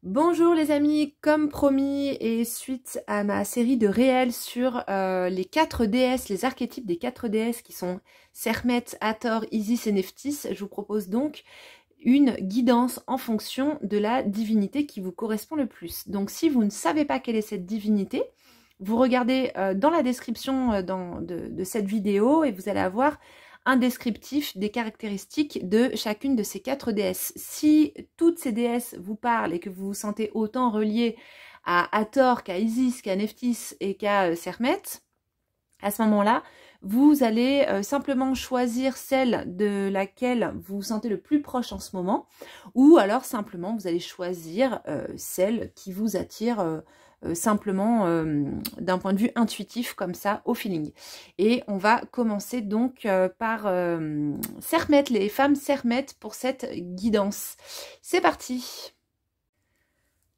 Bonjour les amis, comme promis et suite à ma série de réels sur les 4 déesses, les archétypes des 4 déesses qui sont Sekhmet, Hathor, Isis et Nephthys, je vous propose donc une guidance en fonction de la divinité qui vous correspond le plus. Donc si vous ne savez pas quelle est cette divinité, vous regardez dans la description de cette vidéo et vous allez avoir un descriptif des caractéristiques de chacune de ces 4 déesses. Si toutes ces déesses vous parlent et que vous vous sentez autant relié à Hathor qu'à Isis, qu'à Nephthys et qu'à Sekhmet, à ce moment-là, vous allez simplement choisir celle de laquelle vous vous sentez le plus proche en ce moment, ou alors simplement vous allez choisir celle qui vous attire simplement d'un point de vue intuitif comme ça au feeling. Et on va commencer donc par Sekhmet, les femmes Sekhmet pour cette guidance. C'est parti!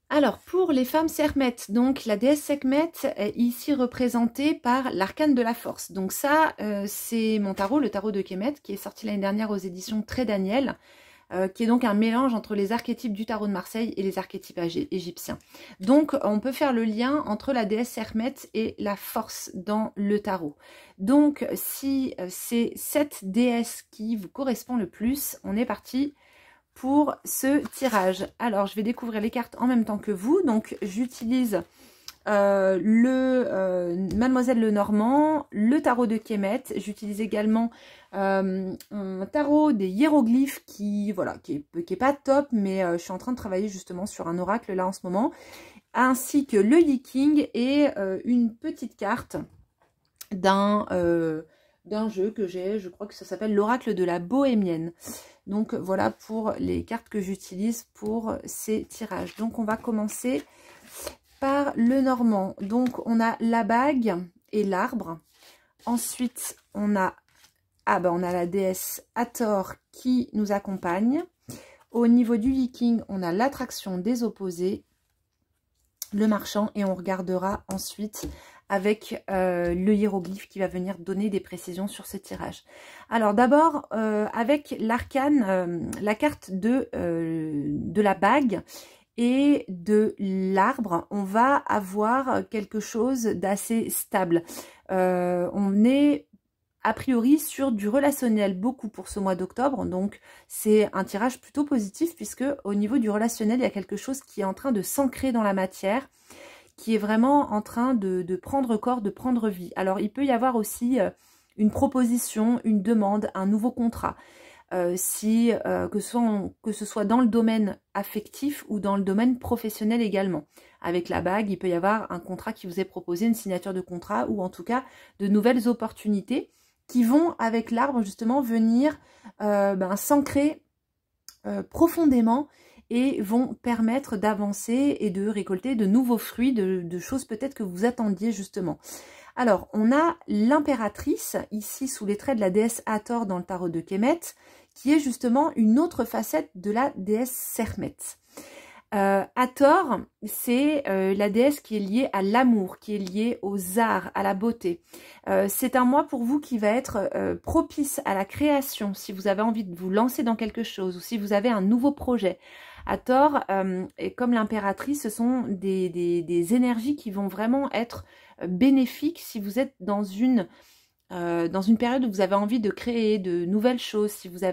Alors, pour les femmes Sekhmet, donc la déesse Sekhmet est ici représentée par l'arcane de la force. Donc ça, c'est mon tarot, le tarot de Kemet, qui est sorti l'année dernière aux éditions Très Daniel, qui est donc un mélange entre les archétypes du tarot de Marseille et les archétypes égyptiens. Donc, on peut faire le lien entre la déesse Sekhmet et la force dans le tarot. Donc, si c'est cette déesse qui vous correspond le plus, on est parti pour ce tirage. Alors, je vais découvrir les cartes en même temps que vous. Donc, j'utilise Mademoiselle Lenormand, le tarot de Kemet. J'utilise également un tarot des hiéroglyphes qui, voilà, qui est pas top, mais je suis en train de travailler justement sur un oracle là en ce moment, ainsi que le Yi-King et une petite carte d'un jeu que j'ai, je crois que ça s'appelle l'oracle de la bohémienne. Donc voilà pour les cartes que j'utilise pour ces tirages. Donc on va commencer par le normand. Donc on a la bague et l'arbre. Ensuite on a la déesse Hathor qui nous accompagne. Au niveau du Yi-King, on a l'attraction des opposés, le marchand, et on regardera ensuite avec le hiéroglyphe qui va venir donner des précisions sur ce tirage. Alors d'abord, avec l'arcane, la carte de la bague et de l'arbre, on va avoir quelque chose d'assez stable. On est a priori sur du relationnel beaucoup pour ce mois d'octobre, donc c'est un tirage plutôt positif puisque au niveau du relationnel, il y a quelque chose qui est en train de s'ancrer dans la matière, qui est vraiment en train de prendre corps, de prendre vie. Alors il peut y avoir aussi une proposition, une demande, un nouveau contrat, que ce soit dans le domaine affectif ou dans le domaine professionnel également. Avec la bague, il peut y avoir un contrat qui vous est proposé, une signature de contrat ou en tout cas de nouvelles opportunités qui vont avec l'arbre justement venir s'ancrer profondément et vont permettre d'avancer et de récolter de nouveaux fruits, de choses peut-être que vous attendiez justement. Alors, on a l'impératrice, ici sous les traits de la déesse Hathor dans le tarot de Kemet, qui est justement une autre facette de la déesse Sekhmet. Hathor, c'est la déesse qui est liée à l'amour, qui est liée aux arts, à la beauté. C'est un mois pour vous qui va être propice à la création, si vous avez envie de vous lancer dans quelque chose, ou si vous avez un nouveau projet. Hathor, et comme l'impératrice, ce sont des énergies qui vont vraiment être bénéfiques si vous êtes dans une période où vous avez envie de créer de nouvelles choses, si vous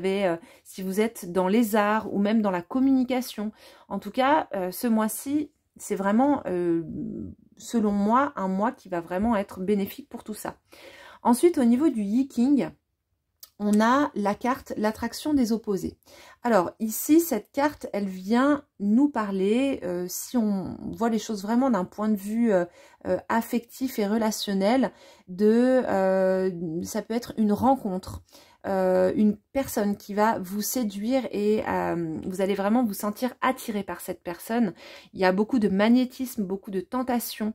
êtes dans les arts ou même dans la communication. En tout cas, ce mois-ci, c'est vraiment, selon moi, un mois qui va vraiment être bénéfique pour tout ça. Ensuite, au niveau du Yi-King, on a la carte l'attraction des opposés. Alors ici, cette carte, elle vient nous parler, si on voit les choses vraiment d'un point de vue affectif et relationnel, ça peut être une rencontre, une personne qui va vous séduire et vous allez vraiment vous sentir attiré par cette personne. Il y a beaucoup de magnétisme, beaucoup de tentation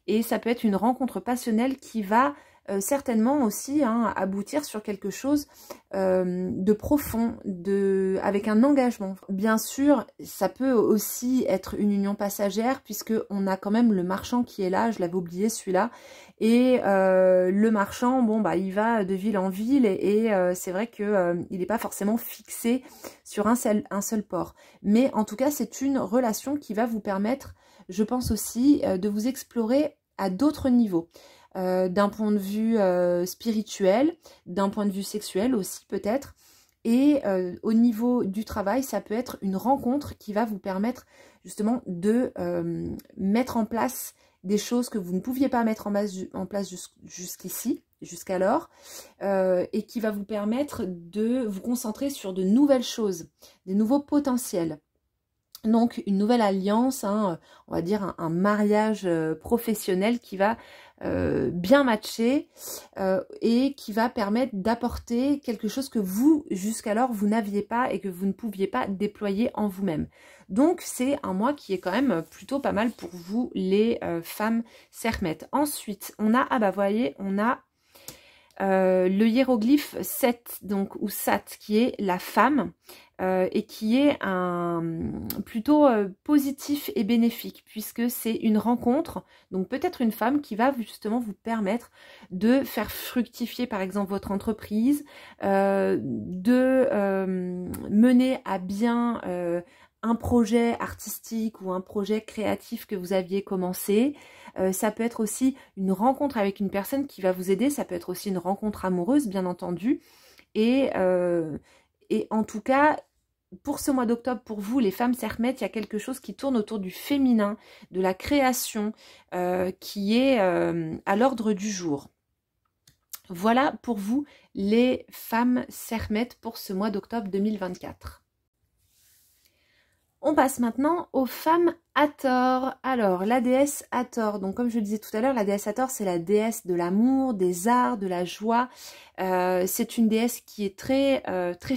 et ça peut être une rencontre passionnelle qui va certainement aussi hein, aboutir sur quelque chose de profond, avec un engagement. Bien sûr, ça peut aussi être une union passagère puisque on a quand même le marchand qui est là, je l'avais oublié celui-là, et le marchand, bon bah il va de ville en ville et c'est vrai que il n'est pas forcément fixé sur un seul port. Mais en tout cas, c'est une relation qui va vous permettre, je pense aussi, de vous explorer à d'autres niveaux. D'un point de vue spirituel, d'un point de vue sexuel aussi peut-être. Et au niveau du travail, ça peut être une rencontre qui va vous permettre justement de mettre en place des choses que vous ne pouviez pas mettre en place jusqu'ici, jusqu'alors, et qui va vous permettre de vous concentrer sur de nouvelles choses, des nouveaux potentiels. Donc une nouvelle alliance, hein, on va dire un mariage professionnel qui va bien matcher et qui va permettre d'apporter quelque chose que vous, jusqu'alors, vous n'aviez pas et que vous ne pouviez pas déployer en vous-même. Donc c'est un mois qui est quand même plutôt pas mal pour vous les femmes Sermette. Ensuite, on a, ah bah voyez, on a le hiéroglyphe 7, donc, ou Sat, qui est la femme, et qui est plutôt positif et bénéfique, puisque c'est une rencontre, donc peut-être une femme qui va justement vous permettre de faire fructifier par exemple votre entreprise, de mener à bien un projet artistique ou un projet créatif que vous aviez commencé. Ça peut être aussi une rencontre avec une personne qui va vous aider, ça peut être aussi une rencontre amoureuse bien entendu, et en tout cas, pour ce mois d'octobre, pour vous, les femmes Sermette, il y a quelque chose qui tourne autour du féminin, de la création, qui est à l'ordre du jour. Voilà pour vous, les femmes Sermette, pour ce mois d'octobre 2024. On passe maintenant aux femmes Hathor. Alors, la déesse Hathor, donc comme je le disais tout à l'heure, la déesse Hathor, c'est la déesse de l'amour, des arts, de la joie. C'est une déesse qui est très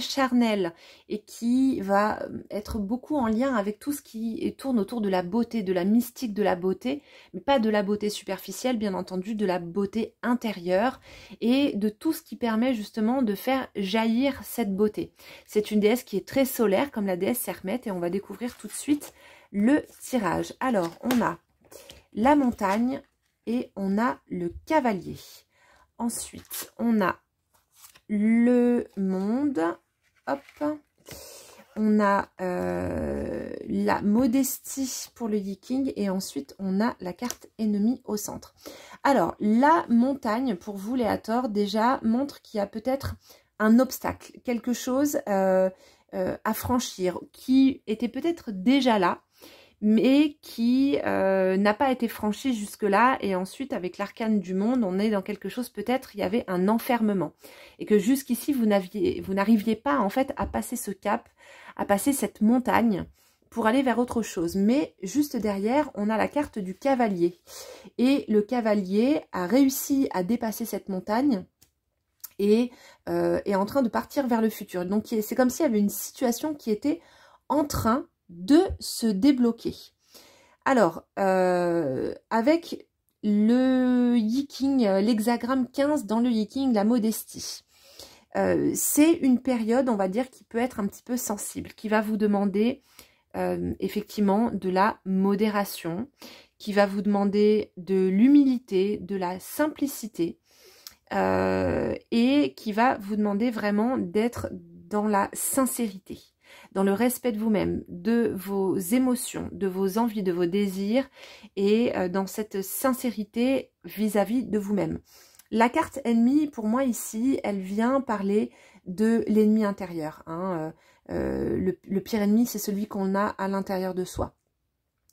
charnelle et qui va être beaucoup en lien avec tout ce qui tourne autour de la beauté, de la mystique de la beauté, mais pas de la beauté superficielle, bien entendu, de la beauté intérieure et de tout ce qui permet justement de faire jaillir cette beauté. C'est une déesse qui est très solaire, comme la déesse Sermette, et on va découvrir tout de suite le tirage. Alors, on a la montagne et on a le cavalier. Ensuite, on a le monde. Hop. On a la modestie pour le Yiking et ensuite on a la carte ennemie au centre. Alors, la montagne, pour vous les Hathor, déjà montre qu'il y a peut-être un obstacle, quelque chose à franchir, qui était peut-être déjà là, mais qui n'a pas été franchi jusque-là, et ensuite avec l'arcane du monde, on est dans quelque chose, peut-être il y avait un enfermement, et que jusqu'ici vous n'arriviez pas en fait à passer ce cap, à passer cette montagne pour aller vers autre chose. Mais juste derrière, on a la carte du cavalier, et le cavalier a réussi à dépasser cette montagne, et est en train de partir vers le futur. Donc c'est comme s'il y avait une situation qui était en train de se débloquer. Alors, avec le Yiking, l'hexagramme 15 dans le Yiking, la modestie. C'est une période, on va dire, qui peut être un petit peu sensible, qui va vous demander effectivement de la modération, qui va vous demander de l'humilité, de la simplicité, et qui va vous demander vraiment d'être dans la sincérité, dans le respect de vous-même, de vos émotions, de vos envies, de vos désirs, et dans cette sincérité vis-à-vis de vous-même. La carte ennemie, pour moi ici, elle vient parler de l'ennemi intérieur. Hein. Le pire ennemi, c'est celui qu'on a à l'intérieur de soi.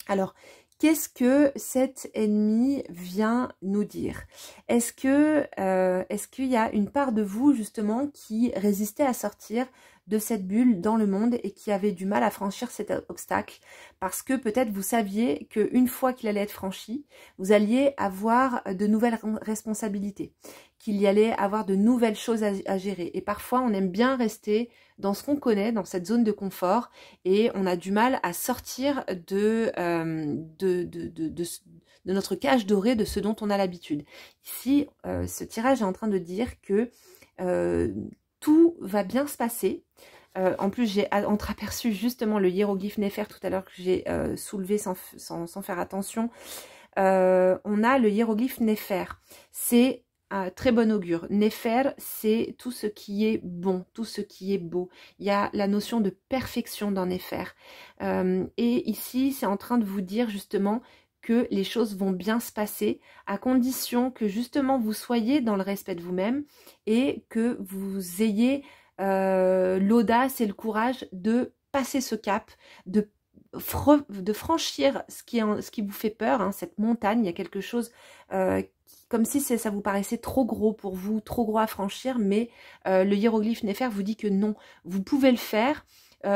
Alors, qu'est-ce que cet ennemi vient nous dire? Est-ce qu'il y a une part de vous, justement, qui résistait à sortir de cette bulle dans le monde et qui avait du mal à franchir cet obstacle, parce que peut-être vous saviez qu'une fois qu'il allait être franchi, vous alliez avoir de nouvelles responsabilités, qu'il y allait avoir de nouvelles choses à gérer. Et parfois, on aime bien rester dans ce qu'on connaît, dans cette zone de confort, et on a du mal à sortir de notre cage dorée, de ce dont on a l'habitude. Ici, ce tirage est en train de dire que tout va bien se passer. En plus, j'ai entreaperçu justement le hiéroglyphe Néfer tout à l'heure que j'ai soulevé sans faire attention. On a le hiéroglyphe Néfer. C'est un très bon augure. Néfer, c'est tout ce qui est bon, tout ce qui est beau. Il y a la notion de perfection dans Néfer. Et ici, c'est en train de vous dire justement que les choses vont bien se passer, à condition que justement vous soyez dans le respect de vous-même et que vous ayez l'audace et le courage de passer ce cap, de franchir ce qui vous fait peur, hein, cette montagne. Il y a quelque chose comme si ça vous paraissait trop gros pour vous, trop gros à franchir, mais le hiéroglyphe Néfer vous dit que non, vous pouvez le faire.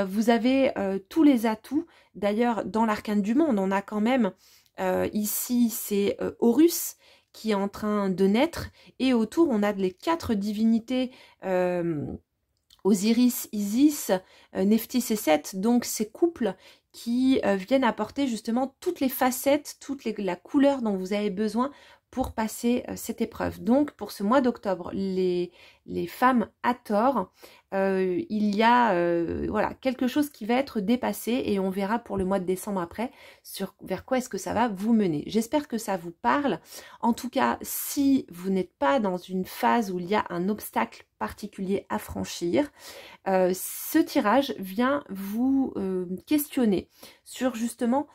Vous avez tous les atouts. D'ailleurs, dans l'arcane du monde, on a quand même ici, c'est Horus qui est en train de naître, et autour, on a les 4 divinités Osiris, Isis, Nephthys et Seth, donc ces couples qui viennent apporter justement toutes les facettes, la couleur dont vous avez besoin pour passer cette épreuve. Donc pour ce mois d'octobre, les femmes à tort, il y a voilà, quelque chose qui va être dépassé, et on verra pour le mois de décembre après vers quoi est-ce que ça va vous mener. J'espère que ça vous parle. En tout cas, si vous n'êtes pas dans une phase où il y a un obstacle particulier à franchir, ce tirage vient vous questionner sur justement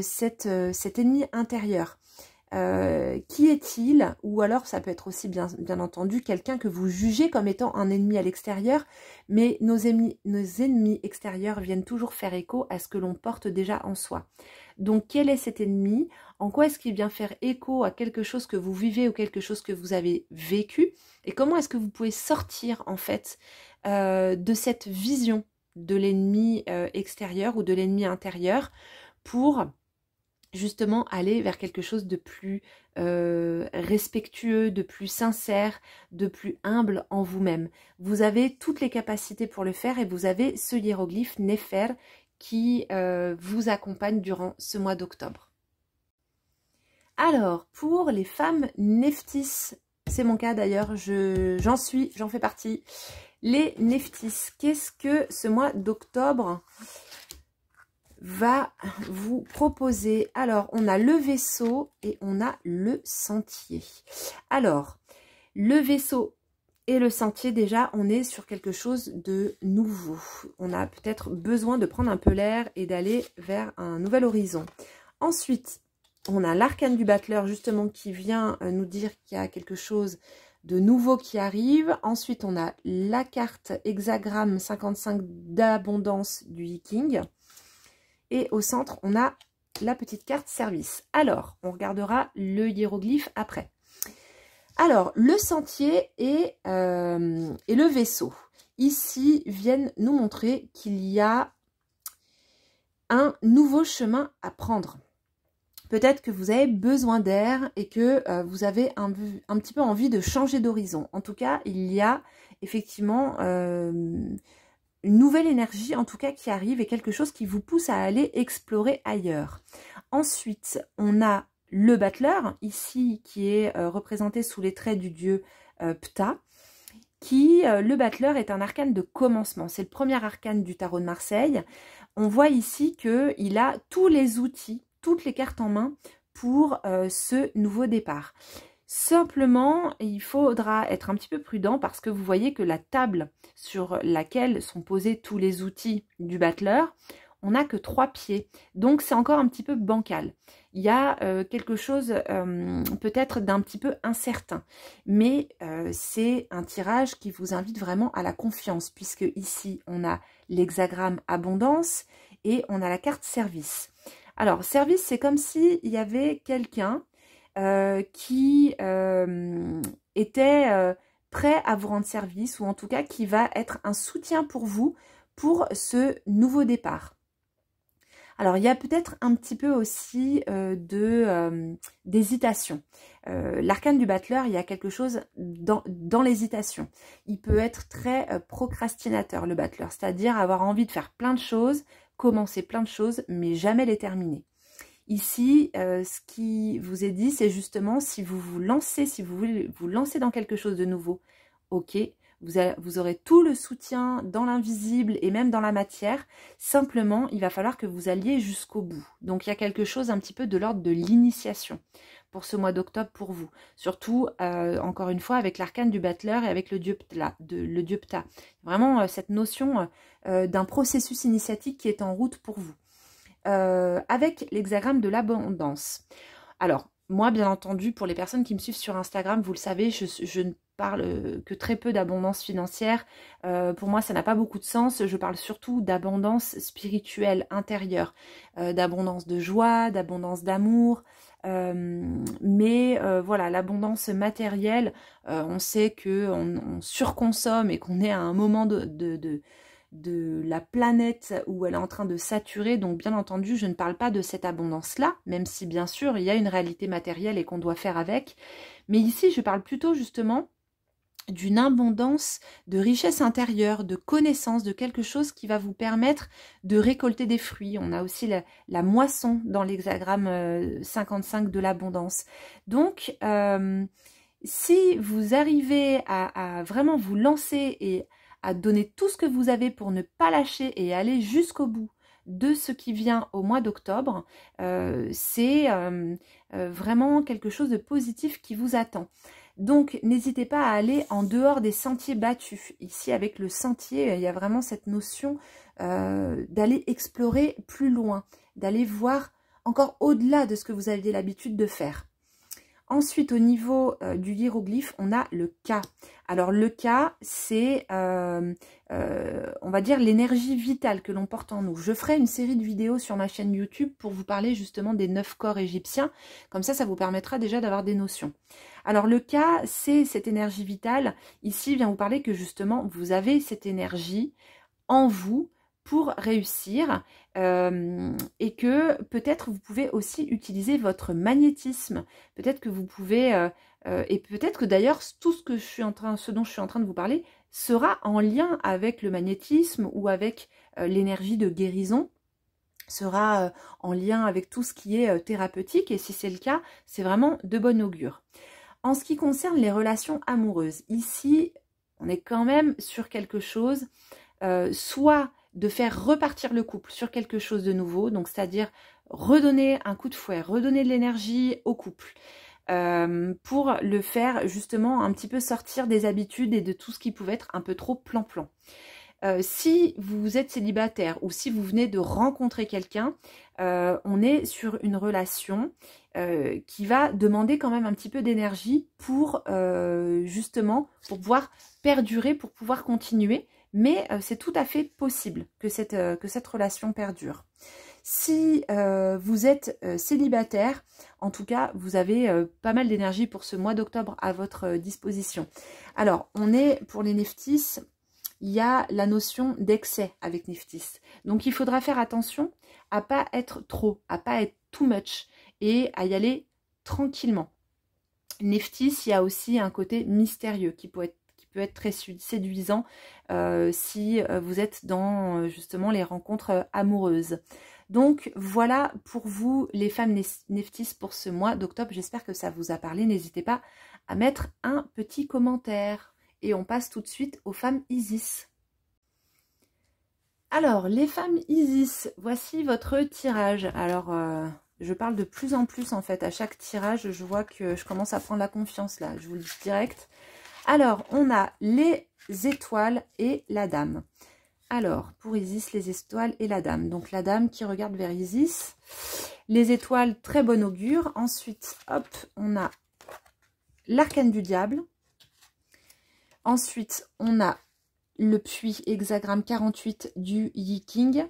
cet ennemi intérieur. Qui est-il? Ou alors ça peut être aussi bien entendu quelqu'un que vous jugez comme étant un ennemi à l'extérieur, mais nos ennemis extérieurs viennent toujours faire écho à ce que l'on porte déjà en soi. Donc quel est cet ennemi? En quoi est-ce qu'il vient faire écho à quelque chose que vous vivez ou quelque chose que vous avez vécu? Et comment est-ce que vous pouvez sortir en fait de cette vision de l'ennemi extérieur ou de l'ennemi intérieur pour justement aller vers quelque chose de plus respectueux, de plus sincère, de plus humble en vous-même. Vous avez toutes les capacités pour le faire, et vous avez ce hiéroglyphe Néfer qui vous accompagne durant ce mois d'octobre. Alors, pour les femmes Nephthys, c'est mon cas d'ailleurs, j'en fais partie. Les Nephthys, qu'est-ce que ce mois d'octobre va vous proposer? Alors, on a le vaisseau et on a le sentier. Alors, le vaisseau et le sentier, déjà, on est sur quelque chose de nouveau. On a peut-être besoin de prendre un peu l'air et d'aller vers un nouvel horizon. Ensuite, on a l'arcane du battleur, justement, qui vient nous dire qu'il y a quelque chose de nouveau qui arrive. Ensuite, on a la carte hexagramme 55 d'abondance du viking. Et au centre, on a la petite carte service. Alors, on regardera le hiéroglyphe après. Alors, le sentier et le vaisseau, ici, viennent nous montrer qu'il y a un nouveau chemin à prendre. Peut-être que vous avez besoin d'air et que vous avez un petit peu envie de changer d'horizon. En tout cas, il y a effectivement une nouvelle énergie, en tout cas, qui arrive, et quelque chose qui vous pousse à aller explorer ailleurs. Ensuite, on a le battleur, ici, qui est représenté sous les traits du dieu Ptah, le battleur est un arcane de commencement. C'est le premier arcane du tarot de Marseille. On voit ici qu'il a tous les outils, toutes les cartes en main pour ce nouveau départ. Simplement, il faudra être un petit peu prudent, parce que vous voyez que la table sur laquelle sont posés tous les outils du battleur, on n'a que 3 pieds. Donc, c'est encore un petit peu bancal. Il y a quelque chose peut-être d'un petit peu incertain. Mais c'est un tirage qui vous invite vraiment à la confiance, puisque ici, on a l'hexagramme abondance et on a la carte service. Alors, service, c'est comme s'il y avait quelqu'un qui était prêt à vous rendre service, ou en tout cas qui va être un soutien pour vous pour ce nouveau départ. Alors, il y a peut-être un petit peu aussi d'hésitation. L'arcane du battleur, il y a quelque chose dans l'hésitation. Il peut être très procrastinateur, le battleur, c'est-à-dire avoir envie de faire plein de choses, commencer plein de choses, mais jamais les terminer. Ici, ce qui vous est dit, c'est justement si vous vous lancez, si vous voulez vous lancer dans quelque chose de nouveau, ok, vous aurez tout le soutien dans l'invisible et même dans la matière. Simplement, il va falloir que vous alliez jusqu'au bout. Donc, il y a quelque chose un petit peu de l'ordre de l'initiation pour ce mois d'octobre pour vous. Surtout, encore une fois, avec l'arcane du battleur et avec le dieu Ptah. Vraiment, cette notion d'un processus initiatique qui est en route pour vous. Avec l'hexagramme de l'abondance. Alors, moi, bien entendu, pour les personnes qui me suivent sur Instagram, vous le savez, je ne parle que très peu d'abondance financière. Pour moi, ça n'a pas beaucoup de sens. Je parle surtout d'abondance spirituelle intérieure, d'abondance de joie, d'abondance d'amour. Voilà, l'abondance matérielle, on sait qu'on surconsomme et qu'on est à un moment de la planète où elle est en train de saturer, donc bien entendu je ne parle pas de cette abondance-là, même si bien sûr il y a une réalité matérielle et qu'on doit faire avec, mais ici je parle plutôt justement d'une abondance de richesse intérieure, de connaissance, de quelque chose qui va vous permettre de récolter des fruits. On a aussi la moisson dans l'hexagramme 55 de l'abondance. Donc, si vous arrivez à vraiment vous lancer et à donner tout ce que vous avez pour ne pas lâcher et aller jusqu'au bout de ce qui vient au mois d'octobre, c'est vraiment quelque chose de positif qui vous attend. Donc, n'hésitez pas à aller en dehors des sentiers battus. Ici, avec le sentier, il y a vraiment cette notion d'aller explorer plus loin, d'aller voir encore au-delà de ce que vous aviez l'habitude de faire. Ensuite, au niveau du hiéroglyphe, on a le K. Alors, le K, c'est, on va dire, l'énergie vitale que l'on porte en nous. Je ferai une série de vidéos sur ma chaîne YouTube pour vous parler justement des 9 corps égyptiens. Comme ça vous permettra déjà d'avoir des notions. Alors, le K, c'est cette énergie vitale. Ici, il vient vous parler que justement, vous avez cette énergie en vous pour réussir et que peut-être vous pouvez aussi utiliser votre magnétisme. Peut-être que vous pouvez, et peut-être que d'ailleurs tout ce dont je suis en train de vous parler sera en lien avec le magnétisme ou avec l'énergie de guérison, sera en lien avec tout ce qui est thérapeutique, et si c'est le cas, c'est vraiment de bon augure. En ce qui concerne les relations amoureuses, ici, on est quand même sur quelque chose, soit de faire repartir le couple sur quelque chose de nouveau, donc c'est-à-dire redonner un coup de fouet, redonner de l'énergie au couple, pour le faire justement un petit peu sortir des habitudes et de tout ce qui pouvait être un peu trop plan-plan. Si vous êtes célibataire ou si vous venez de rencontrer quelqu'un, on est sur une relation qui va demander quand même un petit peu d'énergie pour justement pour pouvoir perdurer, pour pouvoir continuer. Mais c'est tout à fait possible que cette relation perdure. Si vous êtes célibataire, en tout cas, vous avez pas mal d'énergie pour ce mois d'octobre à votre disposition. Alors, on est pour les Nephthys, il y a la notion d'excès avec Nephthys. Donc, il faudra faire attention à pas être trop, à pas être too much et à y aller tranquillement. Nephthys, il y a aussi un côté mystérieux qui peut être très séduisant si vous êtes dans justement les rencontres amoureuses. Donc voilà pour vous les femmes Nephthys pour ce mois d'octobre. J'espère que ça vous a parlé. N'hésitez pas à mettre un petit commentaire. Et on passe tout de suite aux femmes Isis. Alors les femmes Isis, voici votre tirage. Alors je parle de plus en plus en fait. À chaque tirage, je vois que je commence à prendre la confiance là. Je vous le dis direct. Alors, on a les étoiles et la dame. Alors, pour Isis, les étoiles et la dame. Donc, la dame qui regarde vers Isis. Les étoiles, très bon augure. Ensuite, hop, on a l'arcane du diable. Ensuite, on a le puits hexagramme 48 du Yi King.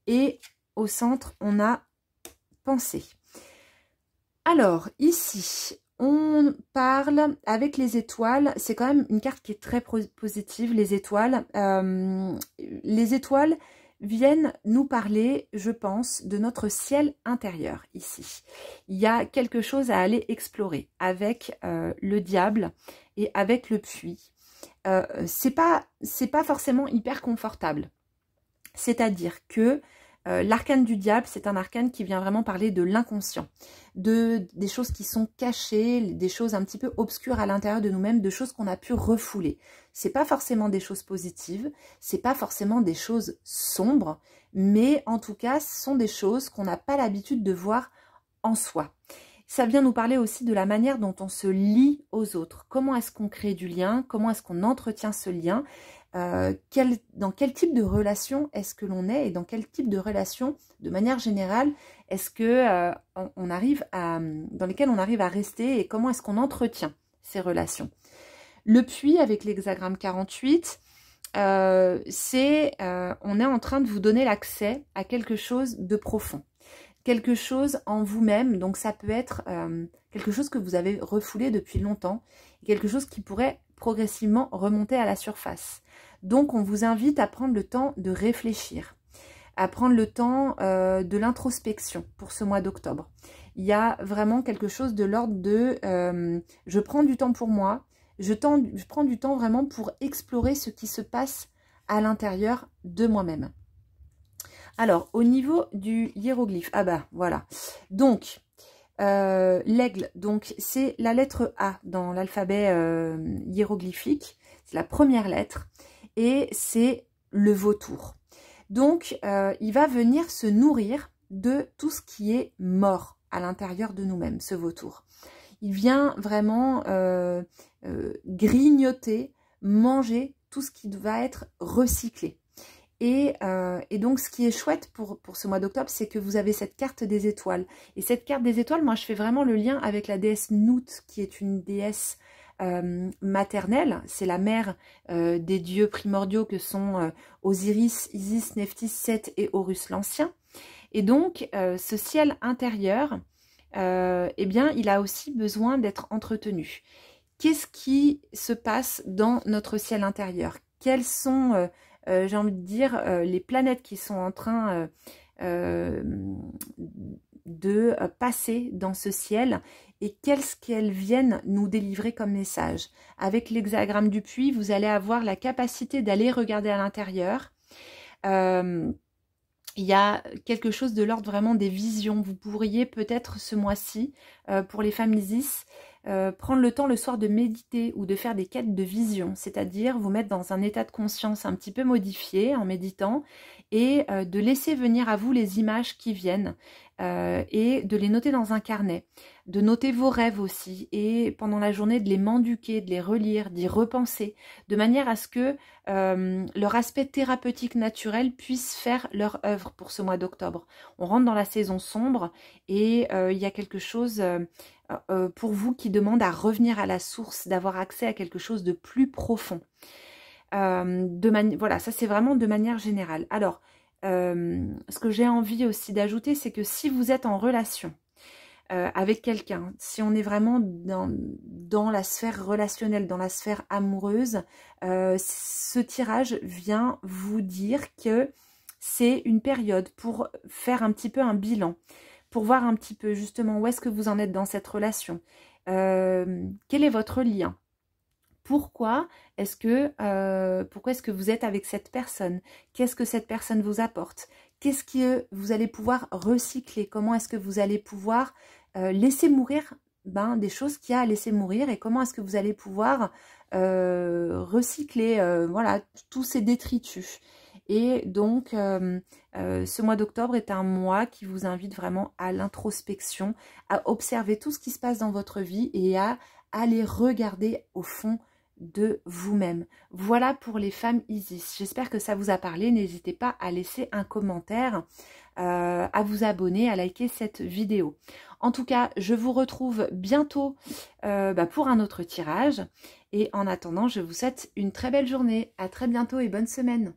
Et au centre, on a pensée. Alors, ici, on parle avec les étoiles. C'est quand même une carte qui est très positive, les étoiles. Les étoiles viennent nous parler, je pense, de notre ciel intérieur ici. Il y a quelque chose à aller explorer avec le diable et avec le puits. C'est pas forcément hyper confortable. C'est-à-dire que l'arcane du diable, c'est un arcane qui vient vraiment parler de l'inconscient, des choses qui sont cachées, des choses un petit peu obscures à l'intérieur de nous-mêmes, de choses qu'on a pu refouler. C'est pas forcément des choses positives, c'est pas forcément des choses sombres, mais en tout cas, ce sont des choses qu'on n'a pas l'habitude de voir en soi. Ça vient nous parler aussi de la manière dont on se lie aux autres. Comment est-ce qu'on crée du lien? Comment est-ce qu'on entretient ce lien? Dans quel type de relation est-ce que l'on est et dans quel type de relation, de manière générale, est-ce que dans lesquelles on arrive à rester et comment est-ce qu'on entretient ces relations. Le puits avec l'hexagramme 48, on est en train de vous donner l'accès à quelque chose de profond, quelque chose en vous-même. Donc ça peut être quelque chose que vous avez refoulé depuis longtemps, quelque chose qui pourrait progressivement remonter à la surface. Donc on vous invite à prendre le temps de réfléchir, à prendre le temps de l'introspection pour ce mois d'octobre. Il y a vraiment quelque chose de l'ordre de je prends du temps pour moi, je prends du temps vraiment pour explorer ce qui se passe à l'intérieur de moi-même. Alors, au niveau du hiéroglyphe, ah bah voilà, donc l'aigle, donc c'est la lettre A dans l'alphabet hiéroglyphique, c'est la première lettre, et c'est le vautour. Donc, il va venir se nourrir de tout ce qui est mort à l'intérieur de nous-mêmes, ce vautour. Il vient vraiment grignoter, manger tout ce qui va être recyclé. Et donc, ce qui est chouette pour ce mois d'octobre, c'est que vous avez cette carte des étoiles. Et cette carte des étoiles, moi, je fais vraiment le lien avec la déesse Nout, qui est une déesse maternelle. C'est la mère des dieux primordiaux que sont Osiris, Isis, Nephthys, Seth et Horus l'Ancien. Et donc, ce ciel intérieur, eh bien, il a aussi besoin d'être entretenu. Qu'est-ce qui se passe dans notre ciel intérieur? Quels sont... j'ai envie de dire, les planètes qui sont en train de passer dans ce ciel et qu'est-ce qu'elles viennent nous délivrer comme message. Avec l'hexagramme du puits, vous allez avoir la capacité d'aller regarder à l'intérieur. Il y a quelque chose de l'ordre vraiment des visions. Vous pourriez peut-être ce mois-ci, pour les femmes Isis, prendre le temps le soir de méditer ou de faire des quêtes de vision, c'est-à-dire vous mettre dans un état de conscience un petit peu modifié en méditant et de laisser venir à vous les images qui viennent et de les noter dans un carnet, de noter vos rêves aussi et pendant la journée de les mendiquer, de les relire, d'y repenser, de manière à ce que leur aspect thérapeutique naturel puisse faire leur œuvre pour ce mois d'octobre. On rentre dans la saison sombre et il y a quelque chose... pour vous qui demande à revenir à la source, d'avoir accès à quelque chose de plus profond. Voilà, ça c'est vraiment de manière générale. Alors, ce que j'ai envie aussi d'ajouter, c'est que si vous êtes en relation avec quelqu'un, si on est vraiment dans la sphère relationnelle, dans la sphère amoureuse, ce tirage vient vous dire que c'est une période pour faire un petit peu un bilan, pour voir un petit peu justement où est-ce que vous en êtes dans cette relation. Quel est votre lien? Pourquoi est-ce que vous êtes avec cette personne? Qu'est-ce que cette personne vous apporte? Qu'est-ce que vous allez pouvoir recycler? Comment est-ce que vous allez pouvoir laisser mourir des choses qu'il y a à laisser mourir? Et comment est-ce que vous allez pouvoir recycler voilà, tous ces détritus? Et donc, ce mois d'octobre est un mois qui vous invite vraiment à l'introspection, à observer tout ce qui se passe dans votre vie et à aller regarder au fond de vous-même. Voilà pour les femmes Isis. J'espère que ça vous a parlé. N'hésitez pas à laisser un commentaire, à vous abonner, à liker cette vidéo. En tout cas, je vous retrouve bientôt pour un autre tirage. Et en attendant, je vous souhaite une très belle journée. À très bientôt et bonne semaine.